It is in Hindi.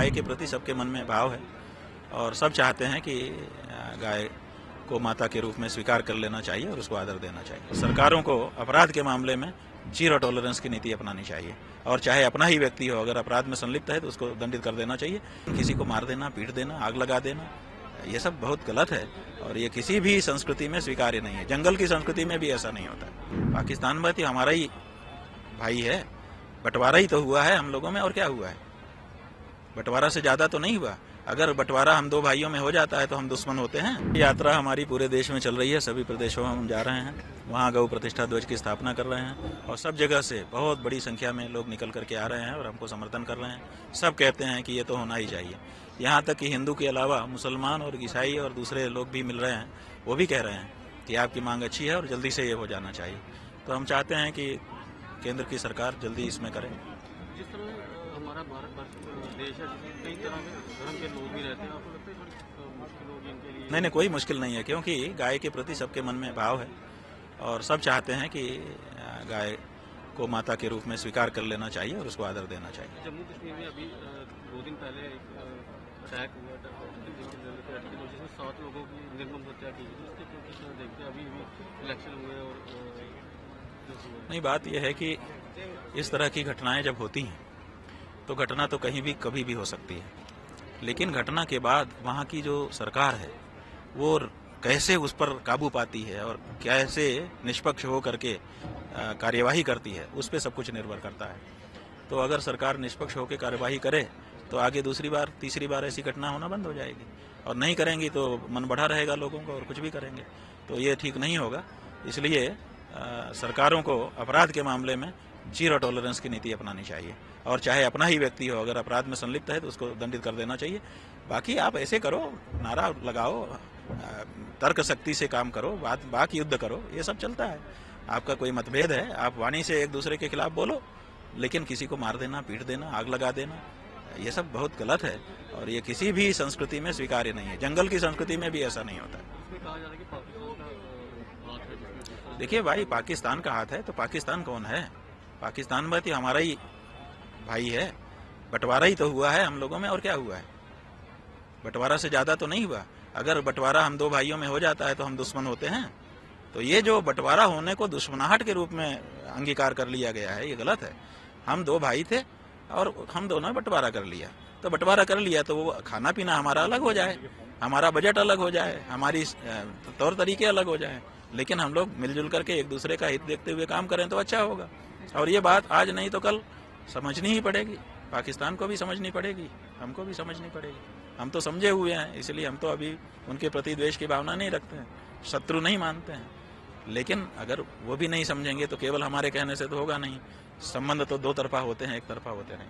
गाय के प्रति सबके मन में भाव है और सब चाहते हैं कि गाय को माता के रूप में स्वीकार कर लेना चाहिए और उसको आदर देना चाहिए। सरकारों को अपराध के मामले में जीरो टॉलरेंस की नीति अपनानी चाहिए और चाहे अपना ही व्यक्ति हो, अगर अपराध में संलिप्त है तो उसको दंडित कर देना चाहिए। किसी को मार देना, पीट देना, आग लगा देना, ये सब बहुत गलत है और ये किसी भी संस्कृति में स्वीकार्य नहीं है। जंगल की संस्कृति में भी ऐसा नहीं होता। पाकिस्तान में तो हमारा ही भाई है, बंटवारा ही तो हुआ है हम लोगों में, और क्या हुआ है? बंटवारा से ज्यादा तो नहीं हुआ। अगर बंटवारा हम दो भाइयों में हो जाता है तो हम दुश्मन होते हैं। यात्रा हमारी पूरे देश में चल रही है, सभी प्रदेशों में हम जा रहे हैं, वहाँ गौ प्रतिष्ठा ध्वज की स्थापना कर रहे हैं और सब जगह से बहुत बड़ी संख्या में लोग निकल करके आ रहे हैं और हमको समर्थन कर रहे हैं। सब कहते हैं कि ये तो होना ही चाहिए। यहाँ तक कि हिंदू के अलावा मुसलमान और ईसाई और दूसरे लोग भी मिल रहे हैं, वो भी कह रहे हैं कि आपकी मांग अच्छी है और जल्दी से ये हो जाना चाहिए। तो हम चाहते हैं कि केंद्र की सरकार जल्दी इसमें करे। जिस तरह हमारा भारत देश है, कई तरह के धर्म के लोग भी रहते हैं, आपको लगता है थोड़ी मुश्किल होगी इनके लिए? नहीं, कोई मुश्किल नहीं है, क्योंकि गाय के प्रति सबके मन में भाव है और सब चाहते हैं कि गाय को माता के रूप में स्वीकार कर लेना चाहिए और उसको आदर देना चाहिए। जम्मू कश्मीर में अभी 2 दिन पहले एक अटैक हुआ था जिसमें 7 लोगों की निर्मम हत्या की गई। उसके किस तरह देखते हैं? अभी इलेक्शन हुए और नहीं, बात यह है कि इस तरह की घटनाएं जब होती हैं तो घटना तो कहीं भी कभी भी हो सकती है, लेकिन घटना के बाद वहाँ की जो सरकार है वो कैसे उस पर काबू पाती है और कैसे निष्पक्ष हो करके कार्यवाही करती है, उस पर सब कुछ निर्भर करता है। तो अगर सरकार निष्पक्ष होकर कार्यवाही करे तो आगे दूसरी बार, तीसरी बार ऐसी घटना होना बंद हो जाएगी, और नहीं करेंगी तो मन बढ़ा रहेगा लोगों का और कुछ भी करेंगे, तो ये ठीक नहीं होगा। इसलिए सरकारों को अपराध के मामले में जीरो टॉलरेंस की नीति अपनानी चाहिए और चाहे अपना ही व्यक्ति हो, अगर अपराध में संलिप्त है तो उसको दंडित कर देना चाहिए। बाकी आप ऐसे करो, नारा लगाओ, तर्क शक्ति से काम करो, बात युद्ध करो, ये सब चलता है। आपका कोई मतभेद है, आप वाणी से एक दूसरे के खिलाफ बोलो, लेकिन किसी को मार देना, पीट देना, आग लगा देना, ये सब बहुत गलत है और ये किसी भी संस्कृति में स्वीकार्य नहीं है। जंगल की संस्कृति में भी ऐसा नहीं होता है। देखिए भाई, पाकिस्तान का हाथ है तो पाकिस्तान कौन है? पाकिस्तान में तो हमारा ही भाई है, बंटवारा ही तो हुआ है हम लोगों में, और क्या हुआ है? बंटवारा से ज्यादा तो नहीं हुआ। अगर बंटवारा हम दो भाइयों में हो जाता है तो हम दुश्मन होते हैं। तो ये जो बंटवारा होने को दुश्मनाहट के रूप में अंगीकार कर लिया गया है, ये गलत है। हम दो भाई थे और हम दोनों बंटवारा कर लिया, तो बंटवारा कर लिया तो वो खाना पीना हमारा अलग हो जाए, हमारा बजट अलग हो जाए, हमारी तौर तरीके अलग हो जाए, लेकिन हम लोग मिलजुल करके एक दूसरे का हित देखते हुए काम करें तो अच्छा होगा। और ये बात आज नहीं तो कल समझनी ही पड़ेगी, पाकिस्तान को भी समझनी पड़ेगी, हमको भी समझनी पड़ेगी। हम तो समझे हुए हैं, इसलिए हम तो अभी उनके प्रति द्वेष की भावना नहीं रखते हैं, शत्रु नहीं मानते हैं। लेकिन अगर वो भी नहीं समझेंगे तो केवल हमारे कहने से तो होगा नहीं। संबंध तो दो तरफा होते हैं, एक तरफा होते नहीं।